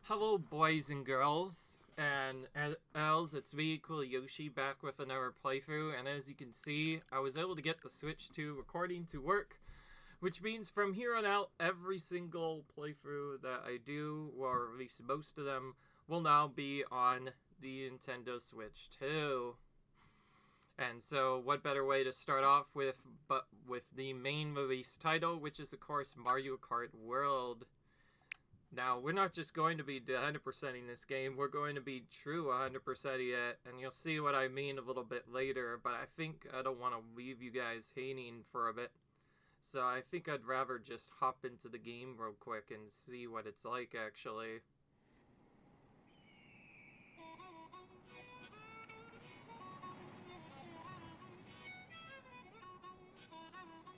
Hello, boys and girls, and Els, it's me, Cool Yoshi, back with another playthrough, and as you can see, I was able to get the Switch 2 recording to work, which means from here on out, every single playthrough that I do, or at least most of them, will now be on the Nintendo Switch 2. And so, what better way to start off with but with the main release title, which is of course Mario Kart World. Now, we're not just going to be 100%ing this game, we're going to be true 100%ing it, and you'll see what I mean a little bit later, but I think I don't want to leave you guys hating for a bit. So I think I'd rather just hop into the game real quick and see what it's like, actually.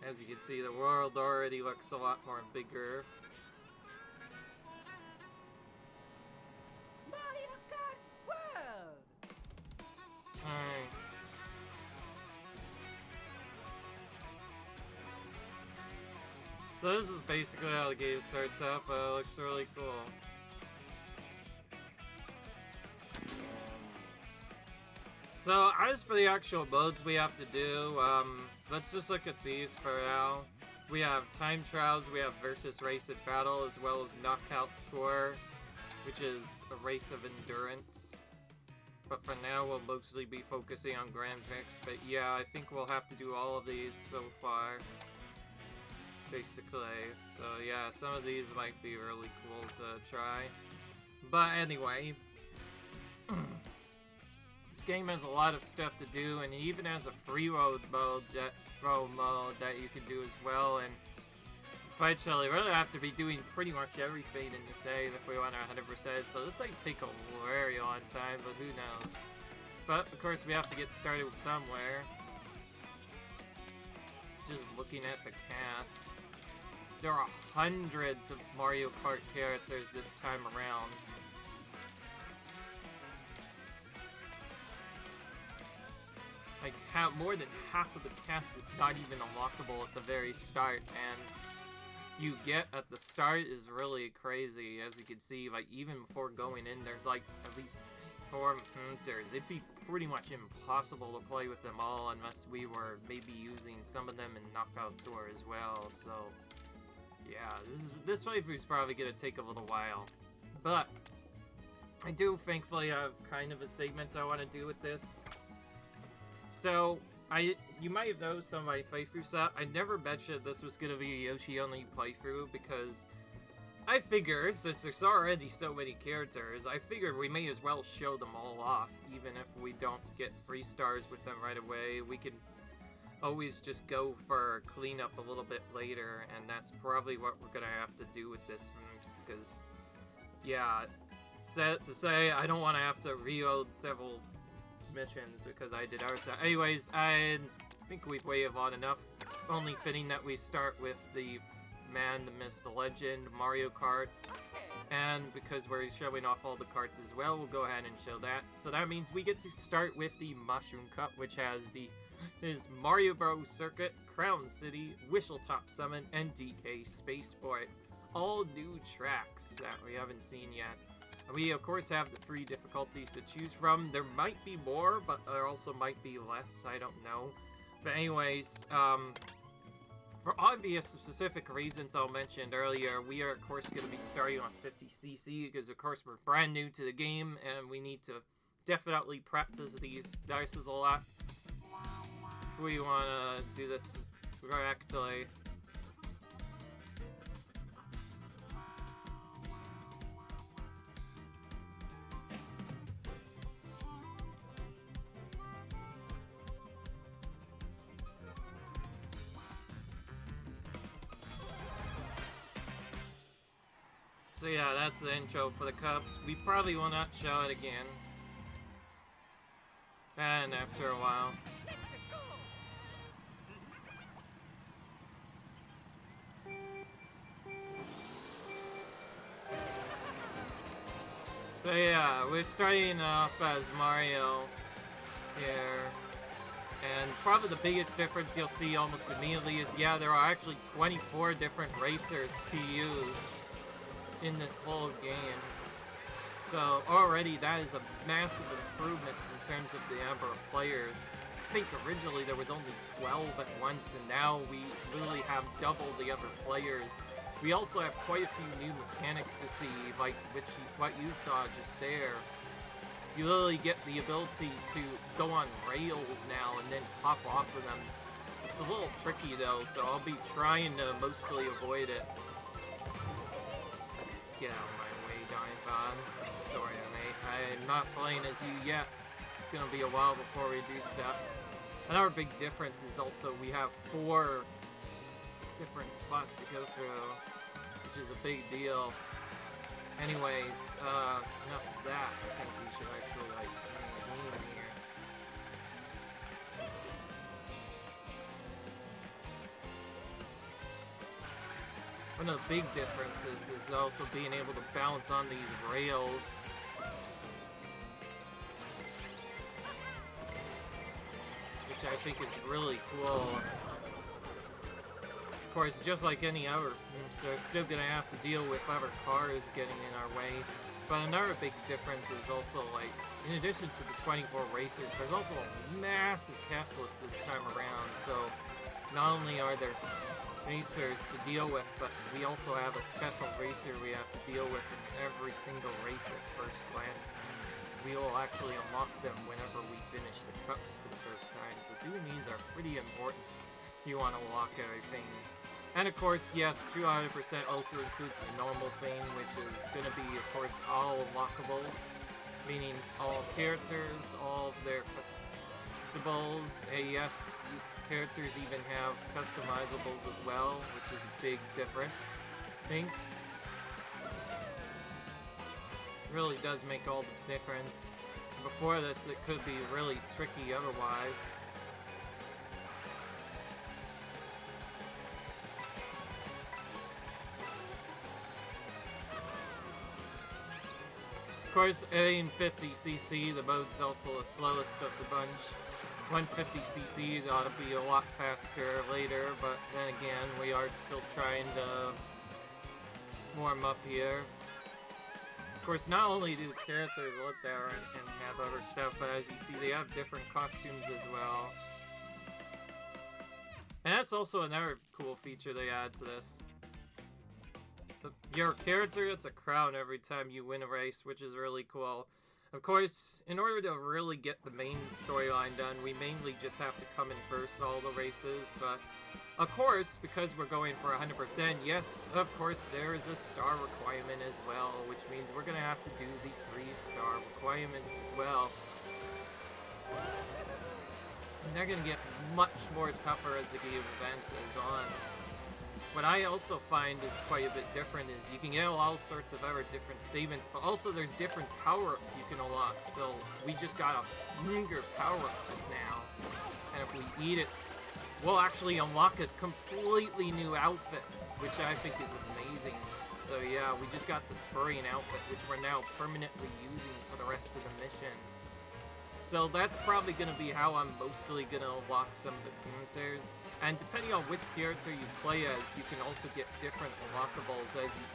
As you can see, the world already looks a lot more bigger. Mario Kart World! Alright. So this is basically how the game starts out, but it looks really cool. So, as for the actual modes we have to do, let's just look at these for now. We have time trials, we have versus race and battle, as well as knockout tour, which is a race of endurance. But for now, we'll mostly be focusing on Grand Prix. But yeah, I think we'll have to do all of these so far, basically. So yeah, some of these might be really cool to try. But anyway, this game has a lot of stuff to do, and it even has a freeload mode, that you can do as well. And eventually, we're gonna have to be doing pretty much everything in this save if we want to 100%. So this might take a very long time, but who knows? But of course, we have to get started somewhere. Just looking at the cast, there are hundreds of Mario Kart characters this time around. Like, more than half of the cast is not even unlockable at the very start, and you get at the start is really crazy. As you can see, like, even before going in, there's like at least 4 hunters. It'd be pretty much impossible to play with them all unless we were maybe using some of them in Knockout Tour as well. So yeah, this playthrough's probably gonna take a little while, but I do thankfully have kind of a segment I want to do with this. So, you might have noticed on my playthrough set, I never mentioned this was going to be a Yoshi-only playthrough because I figure, since there's already so many characters, I figured we may as well show them all off, even if we don't get 3 stars with them right away. We can always just go for cleanup a little bit later, and that's probably what we're going to have to do with this one, just because, yeah, sad to say, I don't want to have to reload several missions because I did our set. Anyways, I think we've waited long enough. It's only fitting that we start with the man, the myth, the legend, Mario Kart. And because we're showing off all the karts as well, we'll go ahead and show that. So that means we get to start with the Mushroom Cup, which has is Mario Bros. Circuit, Crown City, Whistletop Summit, and DK Spaceport. All new tracks that we haven't seen yet. We, of course, have the 3 difficulties to choose from. There might be more, but there also might be less. I don't know. But anyways, for obvious specific reasons I mentioned earlier, we are, of course, going to be starting on 50cc because, of course, we're brand new to the game, and we need to definitely practice these dices a lot if we want to do this correctly. So yeah, that's the intro for the Cups. We probably will not show it again. And after a while. So yeah, we're starting off as Mario here. And probably the biggest difference you'll see almost immediately is, yeah, there are actually 24 different racers to use in this whole game. So already that is a massive improvement in terms of the number of players. I think originally there was only 12 at once, and now we literally have double the other players. We also have quite a few new mechanics to see, like what you saw just there. You literally get the ability to go on rails now and then pop off of them. It's a little tricky though, so I'll be trying to mostly avoid it. Get out of my way, Diamond. Sorry, mate. I'm not playing as you yet. It's gonna be a while before we do stuff. Another big difference is also we have 4 different spots to go through, which is a big deal. Anyways, enough of that. I think we should actually, like, game here. One of the big differences is also being able to bounce on these rails. Which I think is really cool. Of course, just like any other, so we're still gonna have to deal with other cars getting in our way. But another big difference is also, like, in addition to the 24 racers, there's also a massive cast list this time around. So not only are there racers to deal with, but we also have a special racer we have to deal with in every single race at first glance. We will actually unlock them whenever we finish the cups for the first time. So doing these are pretty important if you want to unlock everything. And of course, yes, 200% also includes the normal thing, which is going to be, of course, all unlockables, meaning all characters, all of their customizables. Yes, characters even have customizables as well, which is a big difference, I think. Really does make all the difference. So before this, it could be really tricky otherwise. Of course, in 50cc, the mode's also the slowest of the bunch. 150cc ought to be a lot faster later, but then again, we are still trying to warm up here. Of course, not only do the characters look there and have other stuff, but as you see, they have different costumes as well. And that's also another cool feature they add to this. Your character gets a crown every time you win a race, which is really cool. Of course, in order to really get the main storyline done, we mainly just have to come in first all the races, but of course, because we're going for 100%, yes, of course, there is a star requirement as well, which means we're going to have to do the 3-star requirements as well. And they're going to get much more tougher as the game advances on. What I also find is quite a bit different is you can get all sorts of other different savings, but also there's different power-ups you can unlock. So we just got a hunger power-up just now, and if we eat it, we'll actually unlock a completely new outfit, which I think is amazing. So yeah, we just got the Turian outfit, which we're now permanently using for the rest of the mission. So that's probably going to be how I'm mostly going to unlock some of the characters. And depending on which character you play as, you can also get different unlockables as you,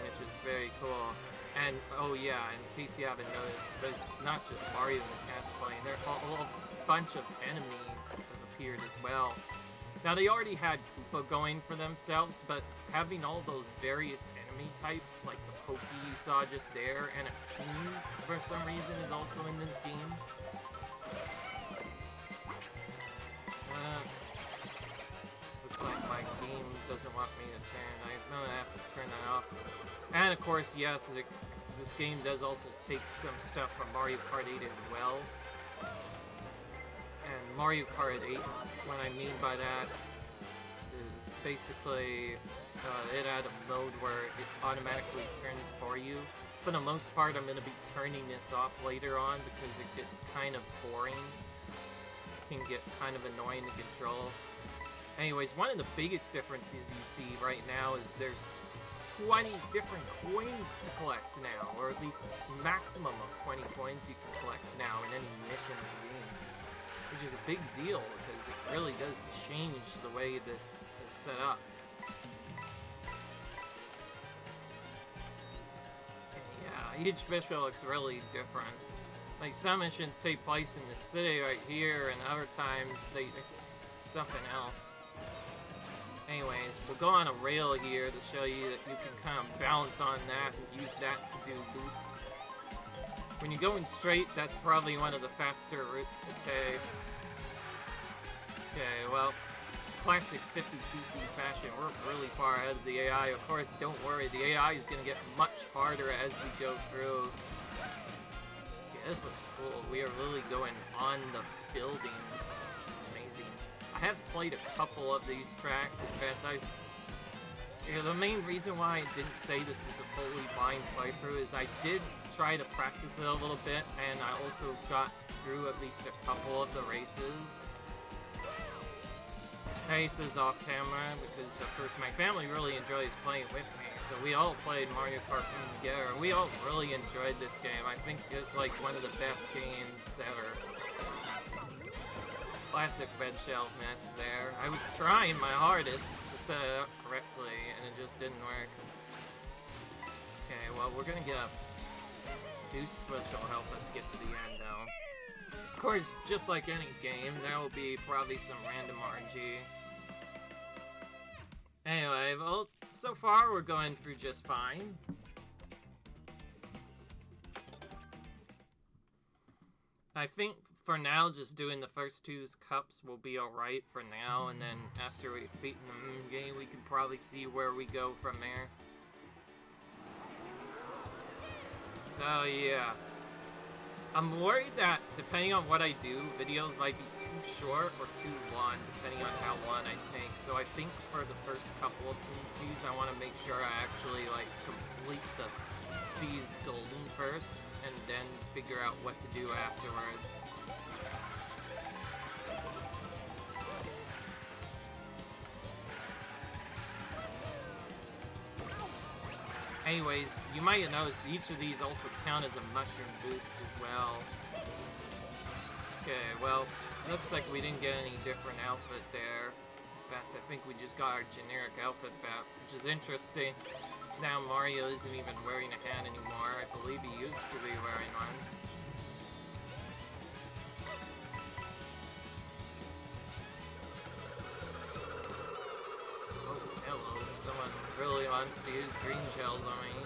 which is very cool. And, oh yeah, in case you haven't noticed, there's not just Mario in the cast playing, there are a bunch of enemies have appeared as well. Now, they already had Koopa going for themselves, but having all those various enemy types, like the Pokey you saw just there, and a Coon, for some reason, is also in this game. Looks like my game doesn't want me to turn. I'm gonna have to turn that off. And of course, yes, this game does also take some stuff from Mario Kart 8 as well. And Mario Kart 8, what I mean by that is basically it had a mode where it automatically turns for you. For the most part, I'm going to be turning this off later on because it gets kind of boring. It can get kind of annoying to control. Anyways, one of the biggest differences you see right now is there's 20 different coins to collect now, or at least maximum of 20 coins you can collect now in any mission in the game. Which is a big deal, because it really does change the way this is set up. And yeah, each mission looks really different. Like, some missions take place in the city right here, and other times they something else. Anyways, we'll go on a rail here to show you that you can kind of balance on that and use that to do boosts. When you're going straight, that's probably one of the faster routes to take. Okay, well, classic 50cc fashion, we're really far ahead of the AI. Of course, don't worry, the AI is going to get much harder as we go through. Okay, this looks cool. We are really going on the building, which is amazing. I have played a couple of these tracks. In fact, the main reason why I didn't say this was a fully blind playthrough is I did try to practice it a little bit, and I also got through at least a couple of the races. Races off camera, because of course my family really enjoys playing with me, so we all played Mario Kart together. We all really enjoyed this game. I think it's like one of the best games ever. Classic red shelf mess there. I was trying my hardest to set it up correctly, and it just didn't work. Okay, well, we're gonna get a boost, which will help us get to the end, though. Of course, just like any game, there will be probably some random RNG. Anyway, well, so far we're going through just fine. I think for now, just doing the first two cups will be alright for now, and then after we've beaten the moon game, we can probably see where we go from there. So, yeah. I'm worried that, depending on what I do, videos might be too short or too long, depending on how long I take. So I think for the first couple of seas, I want to make sure I actually, like, complete the seas golden first, and then figure out what to do afterwards. Anyways, you might have noticed each of these also count as a mushroom boost as well. Okay, well, looks like we didn't get any different outfit there. In fact, I think we just got our generic outfit back, which is interesting. Now Mario isn't even wearing a hat anymore. I believe he used to be wearing one. Oh, hello. Someone really wants to use green shells on me.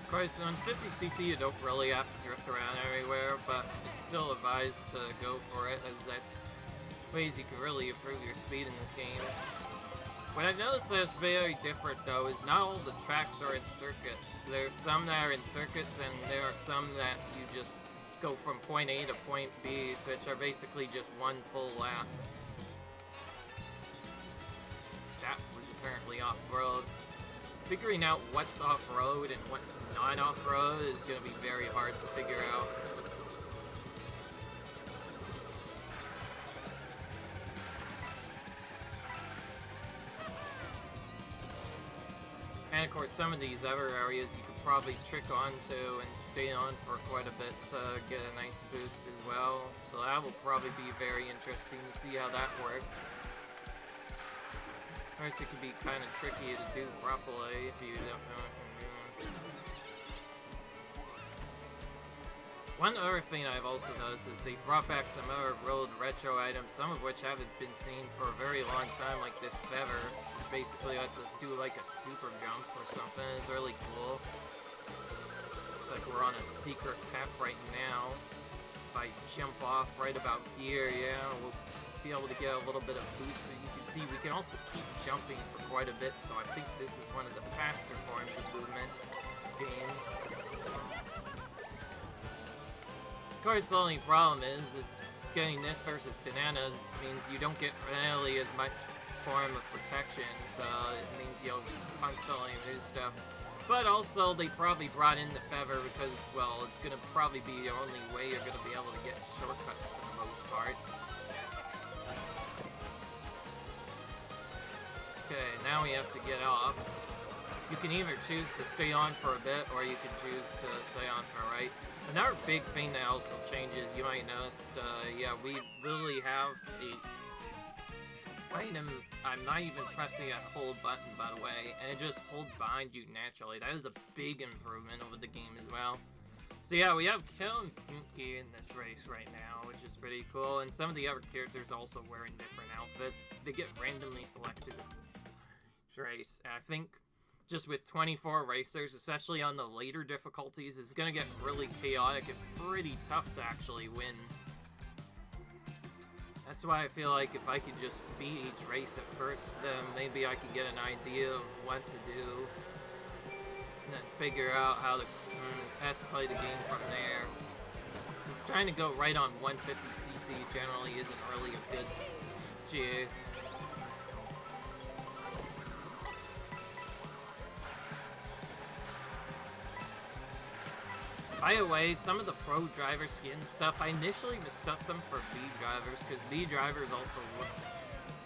Of course, on 50cc you don't really have to drift around everywhere, but it's still advised to go for it, as that's ways you can really improve your speed in this game. What I've noticed that's very different, though, is not all the tracks are in circuits. There's some that are in circuits, and there are some that you just go from point A to point B, which are basically just one full lap. That was apparently off-road. Figuring out what's off-road and what's not off-road is going to be very hard to figure out. And of course, some of these other areas you could probably trick onto and stay on for quite a bit to get a nice boost as well. So that will probably be very interesting to see how that works. Of course, it can be kind of tricky to do properly if you don't know what you're doing. One other thing I've also noticed is they brought back some other road retro items, some of which haven't been seen for a very long time, like this feather, which basically lets us do like a super jump or something. It's really cool. Looks like we're on a secret path right now. If I jump off right about here, yeah, we'll be able to get a little bit of boost. You can see we can also keep jumping for quite a bit, so I think this is one of the faster forms of movement game. Of course, the only problem is that getting this versus bananas means you don't get really as much form of protection, so it means you'll constantly lose stuff. But also, they probably brought in the feather because, well, it's going to probably be the only way you're going to be able to get shortcuts for the most part. Okay, now we have to get off. You can either choose to stay on for a bit, or you can choose to stay on for a right. Another big thing that also changes, you might notice, yeah, we really have a I'm not even pressing a hold button, by the way, and it just holds behind you naturally. That is a big improvement over the game as well. So yeah, we have Kel and Pinky in this race right now, which is pretty cool, and some of the other characters also wearing different outfits. They get randomly selected in this race, and I think just with 24 racers, especially on the later difficulties, it's gonna get really chaotic and pretty tough to actually win. That's why I feel like if I could just beat each race at first, then maybe I could get an idea of what to do. And then figure out how to best play the game from there. Just trying to go right on 150cc generally isn't really a good jig. By the way, some of the pro driver skin stuff, I initially mistook them for B drivers, because B drivers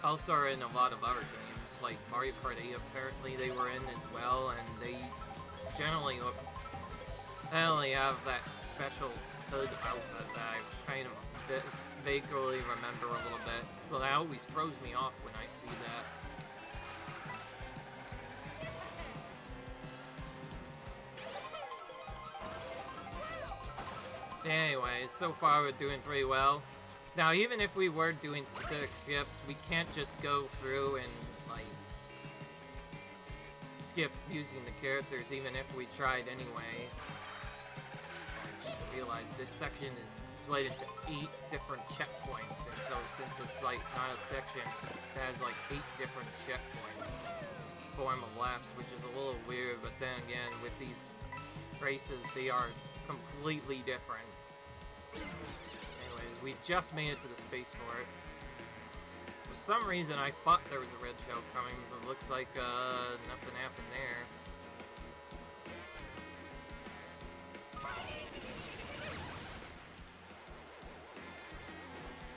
also are in a lot of other games, like Mario Kart 8 apparently they were in as well, and they generally look, I only have that special hood outfit that I kind of vaguely remember a little bit, so that always throws me off when I see that. Anyways, so far we're doing pretty well. Now, even if we were doing specific skips, we can't just go through and, like, skip using the characters, even if we tried anyway. I just realized this section is split into 8 different checkpoints, and so since it's, like, not a section, it has, like, 8 different checkpoints form of laps, which is a little weird, but then again, with these races, they are completely different. Anyways, we just made it to the spaceport. For some reason, I thought there was a red shell coming, but it looks like nothing happened there.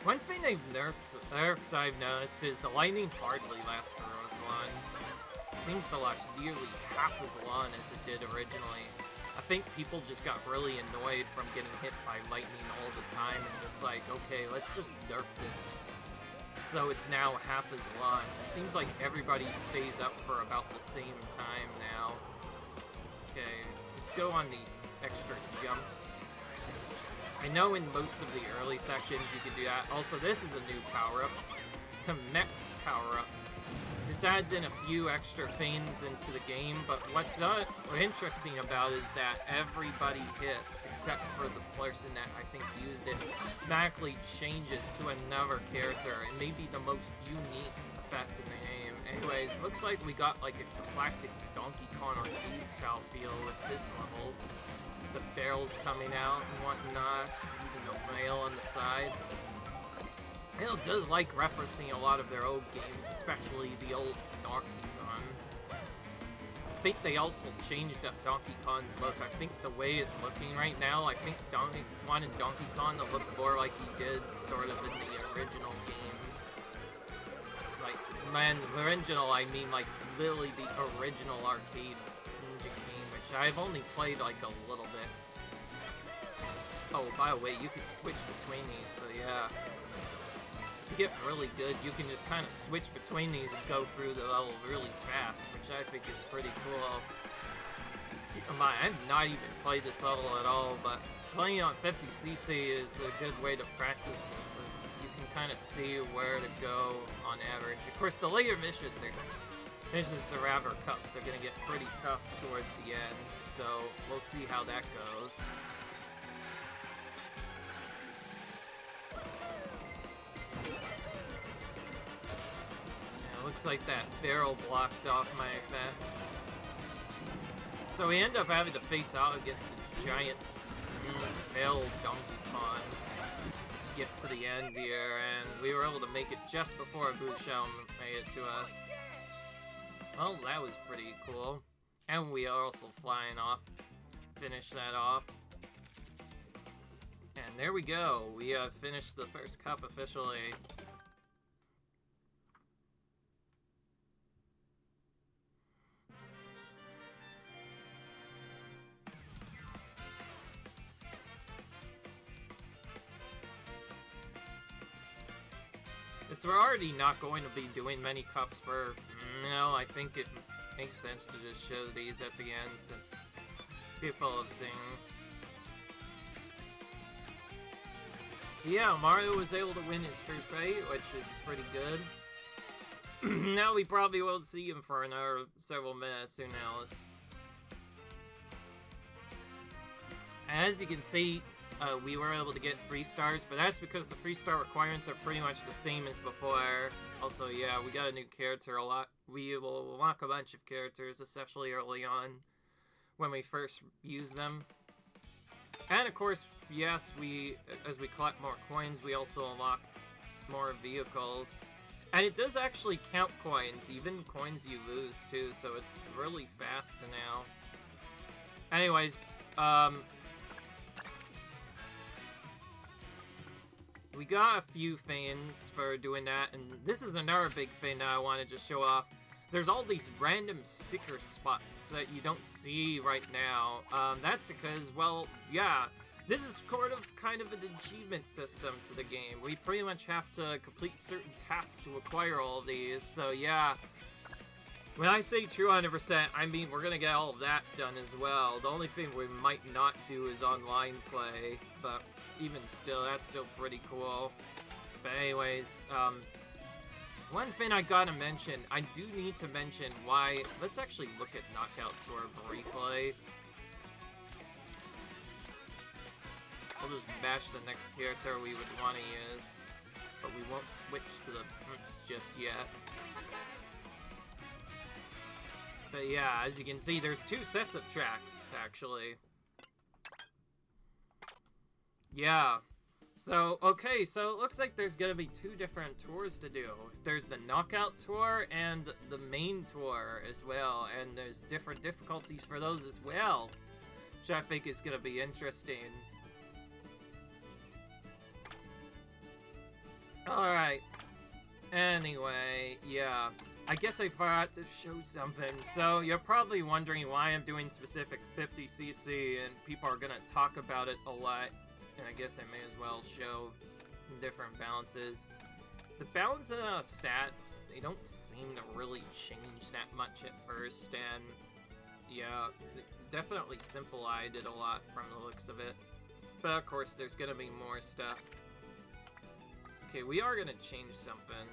One thing they've nerfed I've noticed is the lightning hardly lasts for as long. It seems to last nearly half as long as it did originally. I think people just got really annoyed from getting hit by lightning all the time and just like, okay, let's just nerf this. So it's now half as long. It seems like everybody stays up for about the same time now. Okay, let's go on these extra jumps. I know in most of the early sections you can do that. Also, this is a new power-up. Comex power-up. This adds in a few extra things into the game, but what's not interesting about is that everybody hit, except for the person that I think used it, automatically changes to another character, and maybe the most unique effect in the game. Anyways, looks like we got like a classic Donkey Kong arcade style feel with this level. The barrels coming out and whatnot, even the rail on the side. It does like referencing a lot of their old games, especially the old Donkey Kong. I think they also changed up Donkey Kong's look. I think the way it's looking right now, I think wanted Donkey Kong to look more like he did sort of in the original game. Like, man, original, I mean like literally the original arcade Ninja game, which I've only played like a little bit. Oh, by the way, you can switch between these, so yeah. If you get really good, you can just kind of switch between these and go through the level really fast, which I think is pretty cool. Keep in mind, I've not even played this level at all, but playing on 50cc is a good way to practice this, as you can kind of see where to go on average. Of course, the later missions or rather cups are going to get pretty tough towards the end, so we'll see how that goes. Looks like that barrel blocked off my effect. So we end up having to face out against the giant failed Donkey Kong to get to the end here, and we were able to make it just before a blue shell made it to us. Well, that was pretty cool. And we are also flying off. Finish that off. And there we go. We have finished the first cup officially. It's since we're already not going to be doing many cups for now, I think it makes sense to just show these at the end since people have seen. So yeah, Mario was able to win his first fight, which is pretty good. Now we probably won't see him for another several minutes, who knows. As you can see, we were able to get 3 stars, but that's because the 3 star requirements are pretty much the same as before. Also, yeah, we got a new character a lot. We will unlock a bunch of characters, especially early on, when we first use them. And of course, yes, as we collect more coins, we also unlock more vehicles. And it does actually count coins, even coins you lose too, so it's really fast now. Anyways, we got a few things for doing that, and this is another big thing that I wanted to show off. There's all these random sticker spots that you don't see right now. That's because, well, yeah, this is kind of an achievement system to the game. We pretty much have to complete certain tasks to acquire all of these, so yeah. When I say true 100%, I mean we're gonna get all of that done as well. The only thing we might not do is online play, but even still, that's still pretty cool. But anyways, one thing I gotta mention, I do need to mention why. Let's actually look at Knockout Tour briefly. We'll just bash the next character we would want to use, but we won't switch to the pimps just yet. But yeah, as you can see, there's 2 sets of tracks, actually. Yeah. So, okay, so it looks like there's gonna be 2 different tours to do. There's the Knockout Tour and the main tour as well, and there's different difficulties for those as well, which I think is gonna be interesting. Alright. Anyway, yeah. I guess I forgot to show something. So, you're probably wondering why I'm doing specific 50cc, and people are gonna talk about it a lot. And I guess I may as well show different balances. The balance of the stats, they don't seem to really change that much at first, and yeah, definitely simplified it a lot from the looks of it. But of course, there's gonna be more stuff. Okay, we are gonna change something,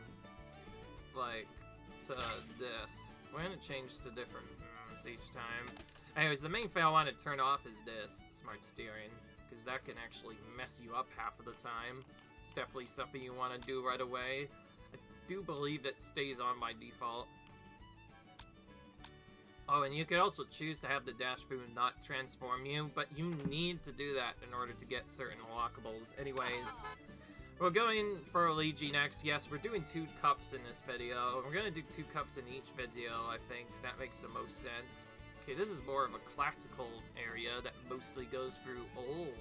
like, to this. We're gonna change to different each time. Anyways, the main thing I want to turn off is this, smart steering, because that can actually mess you up half of the time. It's definitely something you want to do right away. I do believe it stays on by default. Oh, and you can also choose to have the dash boom not transform you, but you need to do that in order to get certain unlockables. Anyways, we're going for Luigi next. Yes, we're doing 2 cups in this video. We're gonna do 2 cups in each video, I think. That makes the most sense. Okay, this is more of a classical area that mostly goes through old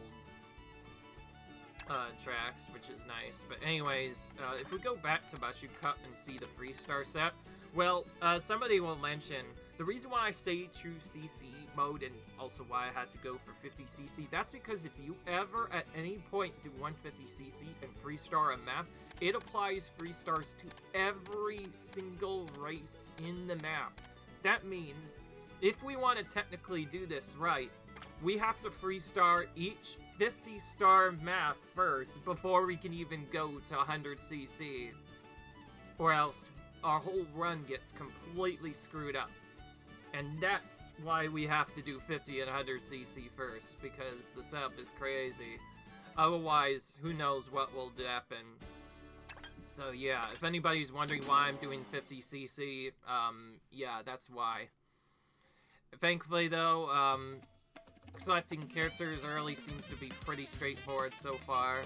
tracks, which is nice. But anyways, if we go back to Bashu Cup and see the 3-star set, well, somebody will mention, the reason why I say true CC mode and also why I had to go for 50cc, that's because if you ever at any point do 150cc and 3-star a map, it applies 3 stars to every single race in the map. That means if we want to technically do this right, we have to 3-star each 50-star map first before we can even go to 100cc. Or else our whole run gets completely screwed up. And that's why we have to do 50 and 100cc first, because the setup is crazy. Otherwise, who knows what will happen. So yeah, if anybody's wondering why I'm doing 50cc, yeah, that's why. Thankfully though, selecting characters early seems to be pretty straightforward so far.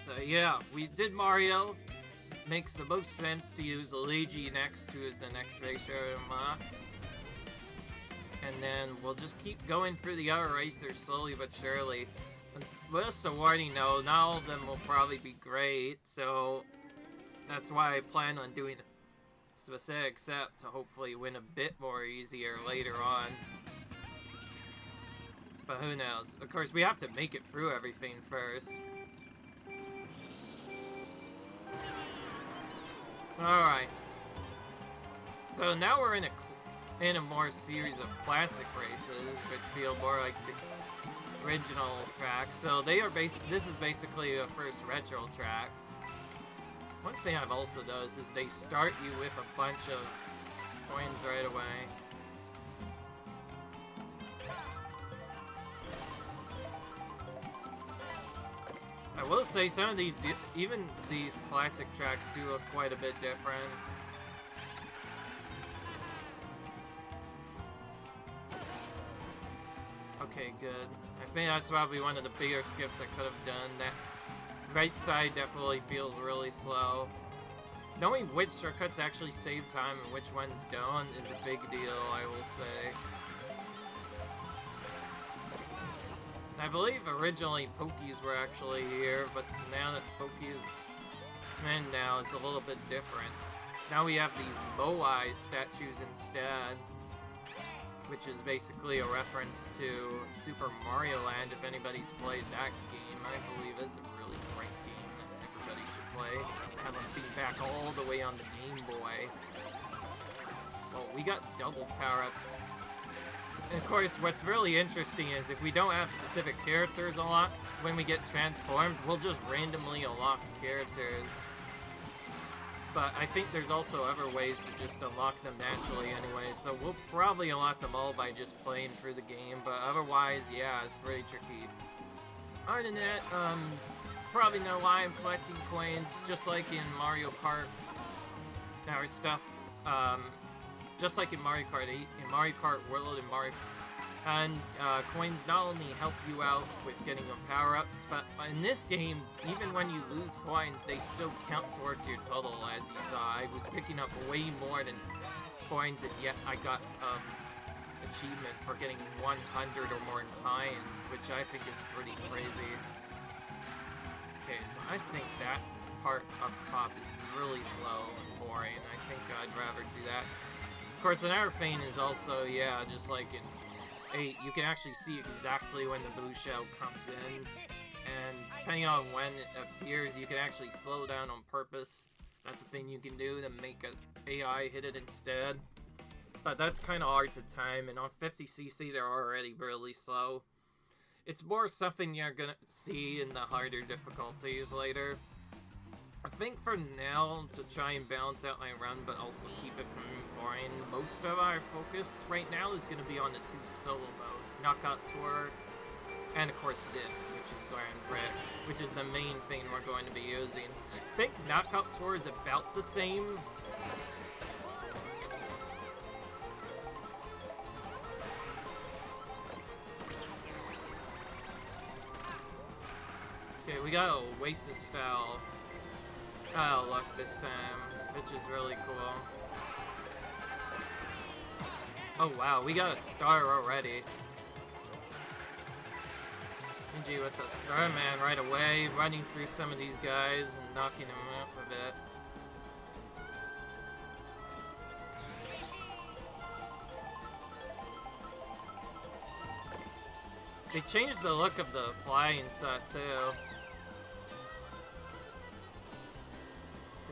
So yeah, we did Mario. Makes the most sense to use Luigi next, who is the next racer unlocked. And then we'll just keep going through the other racers slowly but surely. And just a warning though, not all of them will probably be great, so that's why I plan on doing a specific set to hopefully win a bit more easier later on. But who knows? Of course, we have to make it through everything first. Alright. So now we're in a more series of classic races, which feel more like the original track. So they are this is basically a first retro track. One thing I've also noticed is they start you with a bunch of coins right away. I will say some of these, even these classic tracks do look quite a bit different. Okay, good. I think that's probably one of the bigger skips I could have done. That right side definitely feels really slow. Knowing which shortcuts actually save time and which ones don't is a big deal, I will say. I believe originally Pokies were actually here, but now that Pokies now it's a little bit different. Now we have these Moai statues instead, which is basically a reference to Super Mario Land. If anybody's played that game, I believe it's a really great game that everybody should play. Have them beat back all the way on the Game Boy. Well, we got double power-ups. And of course, what's really interesting is if we don't have specific characters unlocked, when we get transformed, we'll just randomly unlock characters. But I think there's also other ways to just unlock them naturally anyway, so we'll probably unlock them all by just playing through the game, but otherwise, yeah, it's pretty tricky. Other than that, probably know why I'm collecting coins, just like in Mario Kart, our stuff, just like in Mario Kart 8, in Mario Kart World, and coins not only help you out with getting your power-ups, but in this game, even when you lose coins, they still count towards your total, as you saw. I was picking up way more than coins, and yet I got achievement for getting 100 or more coins, which I think is pretty crazy. Okay, so I think that part up top is really slow and boring. I think I'd rather do that. Of course, another thing is also, yeah, just like in 8, you can actually see exactly when the blue shell comes in, and depending on when it appears, you can actually slow down on purpose. That's a thing you can do to make an AI hit it instead. But that's kind of hard to time, and on 50cc they're already really slow. It's more something you're gonna see in the harder difficulties later. I think for now, to try and balance out my run, but also keep it boring, most of our focus right now is going to be on the 2 solo modes, Knockout Tour, and of course this, which is Grand Prix, which is the main thing we're going to be using. I think Knockout Tour is about the same. Okay, we got a Oasis style luck this time, which is really cool. Oh wow, we got a star already. Genji with the Starman right away, running through some of these guys and knocking them up a bit. They changed the look of the flying set too.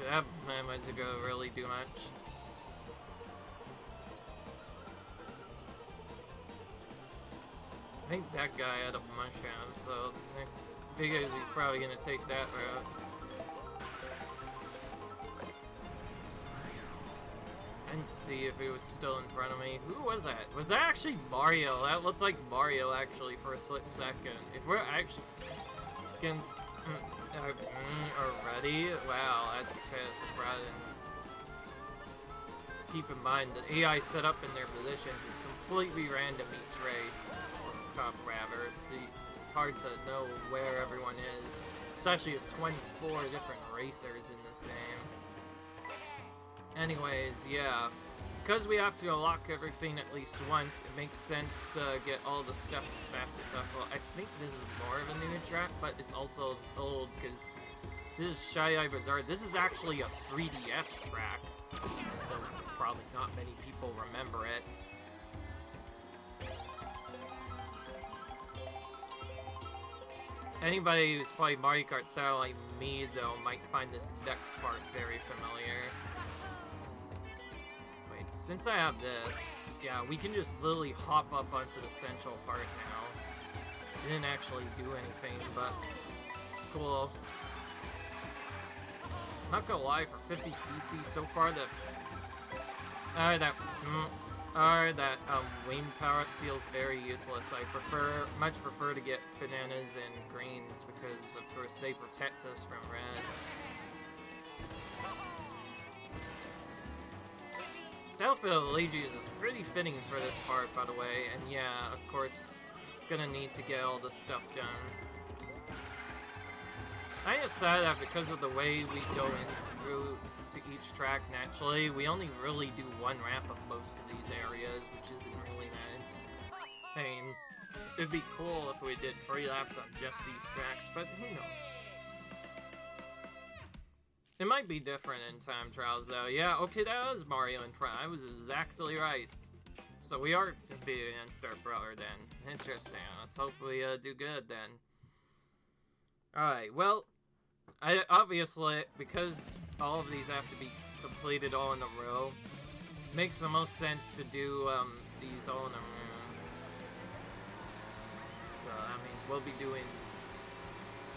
That wasn't gonna really do much. I think that guy had a mushroom, so I figures he's probably gonna take that route. And see if he was still in front of me. Who was that? Was that actually Mario? That looked like Mario actually for a split second. If we're actually against already? Wow, that's kind of surprising. Keep in mind, the AI setup in their positions is completely random each race, or cup rather. See, it's hard to know where everyone is, especially with 24 different racers in this game. Anyways, yeah, because we have to unlock everything at least once, it makes sense to get all the stuff as fast as possible. I think this is more of a new track, but it's also old, because this is Shy Eye Bazaar. This is actually a 3DS track, though probably not many people remember it. Anybody who's played Mario Kart style like me, though, might find this next part very familiar. Wait, since I have this, yeah, we can just literally hop up onto the central part now. Didn't actually do anything, but it's cool. Not gonna lie, for 50cc so far, that wind power feels very useless. I much prefer to get bananas and greens because, of course, they protect us from reds. Southfield of Luigi's is pretty fitting for this part, by the way, and yeah, of course, gonna need to get all this stuff done. I decided that because of the way we go in through to each track naturally, we only really do one lap of most of these areas, which isn't really that. I mean, it'd be cool if we did 3 laps on just these tracks, but who knows? It might be different in time trials, though. Yeah, okay, that was Mario in front. I was exactly right. So we are competing against our brother, then. Interesting. Let's hope we do good, then. Alright, well, obviously, because all of these have to be completed all in a row, it makes the most sense to do these all in a row. So that means we'll be doing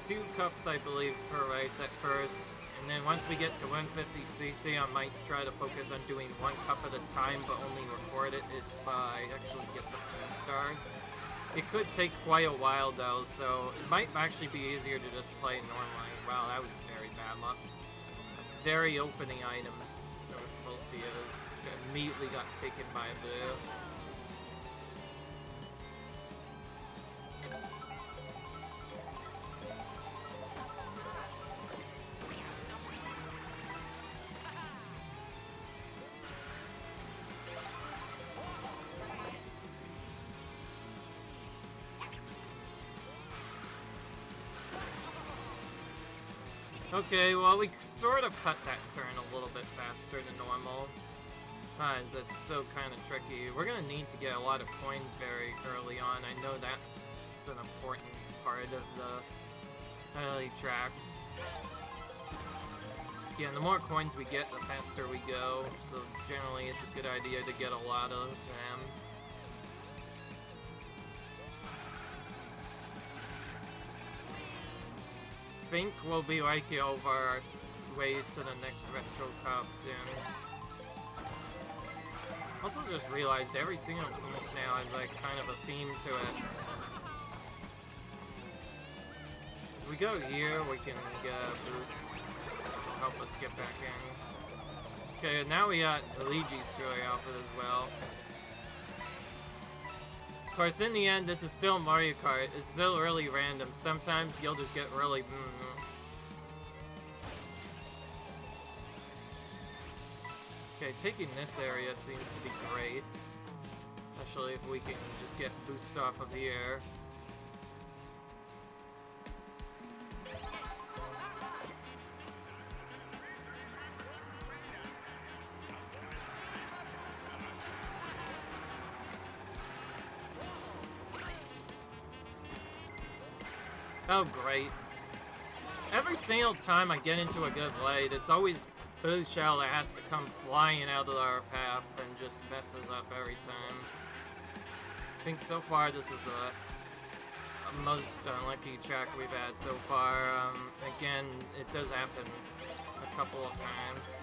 2 cups, I believe, per race at first. And then once we get to 150cc, I might try to focus on doing 1 cup at a time, but only record it if I actually get the full star. It could take quite a while, though, so it might actually be easier to just play normally. Wow, that was very bad luck. A very opening item that was supposed to use immediately got taken by a blue. Okay, well, we sort of cut that turn a little bit faster than normal. As that's still kind of tricky. We're gonna need to get a lot of coins very early on. I know that's an important part of the early tracks. Yeah, and the more coins we get, the faster we go. So generally, it's a good idea to get a lot of them. I think we'll be like over our way to the next Retro Cup soon. Also just realized every single bonus now has like kind of a theme to it. If we go here, we can get a boost to help us get back in. Okay, now we got Luigi's Joy outfit as well. Of course, in the end, this is still Mario Kart. It's still really random. Sometimes you'll just get really... Okay, taking this area seems to be great. Especially if we can just get boost off of here. Oh, great. Every single time I get into a good lead, it's always Boost Shell that has to come flying out of our path and just messes up every time. I think so far this is the most unlucky track we've had so far. Again, it does happen a couple of times.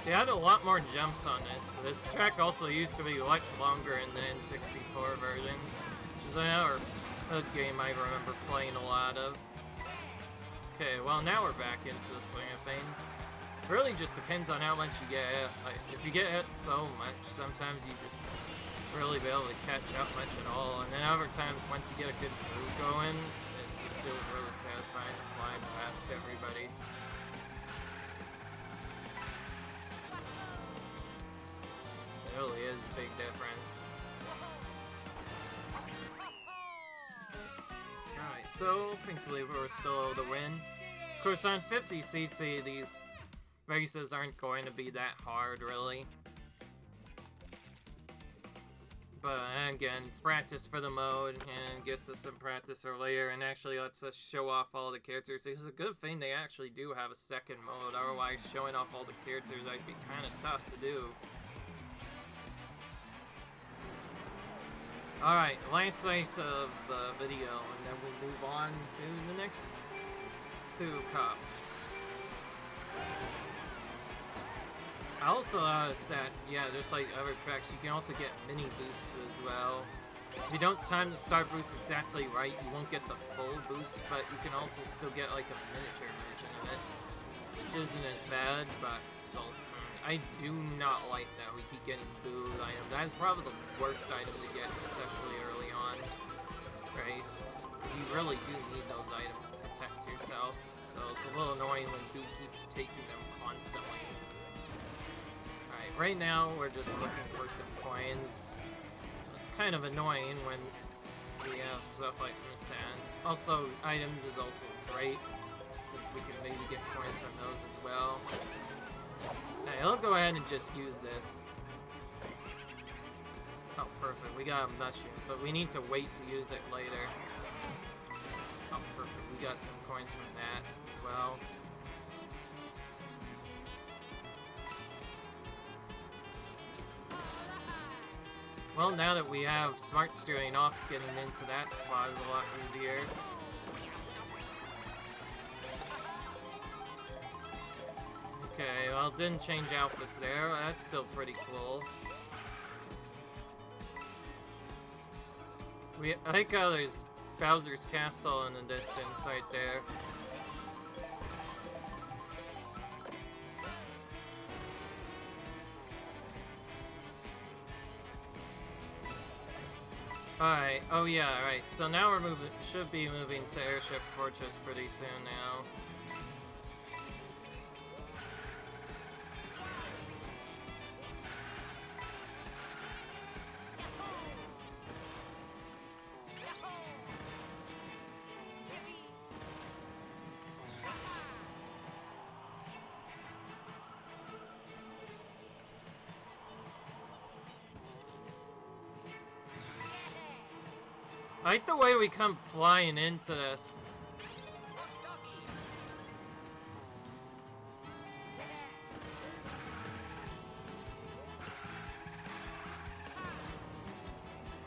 They had a lot more jumps on this. This track also used to be much longer in the N64 version, which is another game I remember playing a lot of. Okay, well now we're back into the swing of things. It really just depends on how much you get hit. Like, if you get hit so much, sometimes you just really be able to catch up much at all. And then other times, once you get a good move going, it just feels really satisfying to fly past everybody. It really is a big difference. so thankfully we're still able to win. Of course, on 50cc, these races aren't going to be that hard, really. But again, it's practice for the mode, and gets us some practice earlier, and actually lets us show off all the characters. It's a good thing they actually do have a second mode, otherwise showing off all the characters might be kind of tough to do. Alright, last race of the video, and then we move on to the next two cups. I also noticed that, yeah, just like other tracks, you can also get mini boost as well. If you don't time the start boost exactly right, you won't get the full boost, but you can also still get like a miniature version of it, which isn't as bad, but still, I do not like that we keep getting booed items. That is probably the worst item to get, especially early on race, because you really do need those items to protect yourself, so it's a little annoying when Boo keeps taking them constantly. Right now, we're just looking for some coins. It's kind of annoying when we have stuff like this, and also items is also great, since we can maybe get coins from those as well. Okay, I'll go ahead and just use this. Oh, perfect. We got a mushroom, but we need to wait to use it later. Oh, perfect. We got some coins from that as well. Well, now that we have smart steering off, getting into that spot is a lot easier. Okay, well, didn't change outfits there. That's still pretty cool. I think there's Bowser's Castle in the distance right there. Alright, oh yeah, alright, so now we're should be moving to Airship Fortress pretty soon now. I like the way we come flying into this.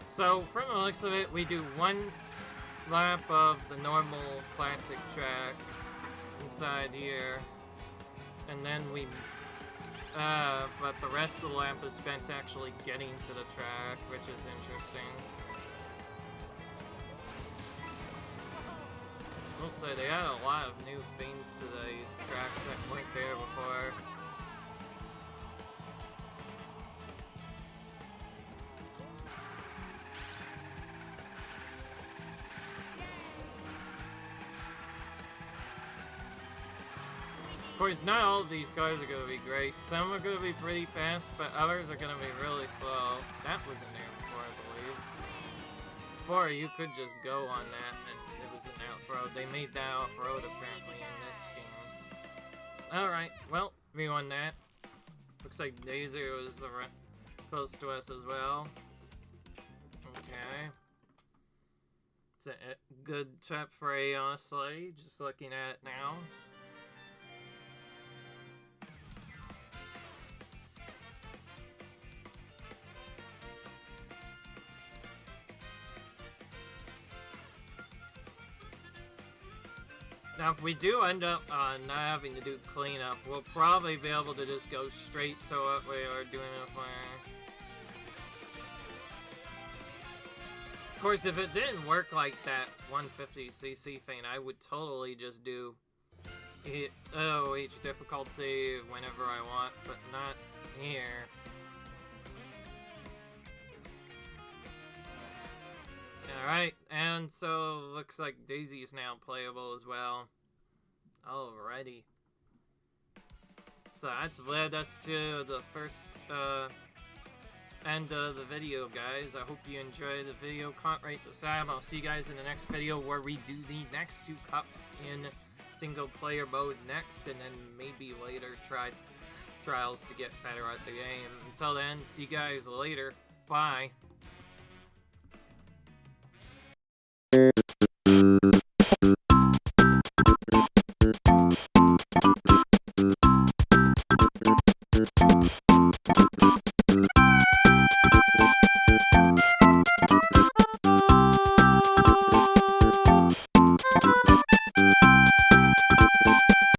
So, from the looks of it, we do one lap of the normal classic track inside here, and then we, but the rest of the lap is spent actually getting to the track, which is interesting. I will say they add a lot of new things to these tracks that weren't there before. Of course, not all of these cars are going to be great. Some are going to be pretty fast, but others are going to be really slow. That wasn't there before, I believe. Before, you could just go on that and it was an off-road. They made that off-road apparently in this game. Alright, well, we won that. Looks like Daisy was close to us as well. Okay. It's a good trap for A, honestly, just looking at it now. Now, if we do end up not having to do cleanup, we'll probably be able to just go straight to what we are doing up there. Of course, if it didn't work like that 150cc thing, I would totally just do each difficulty whenever I want, but not here. Alright, and so looks like Daisy is now playable as well. Alrighty. So that's led us to the first end the video, guys. I hope you enjoyed the video. Can't race the Sam. I'll see you guys in the next video where we do the next 2 cups in single player mode next, and then maybe later try trials to get better at the game. Until then, see you guys later. Bye.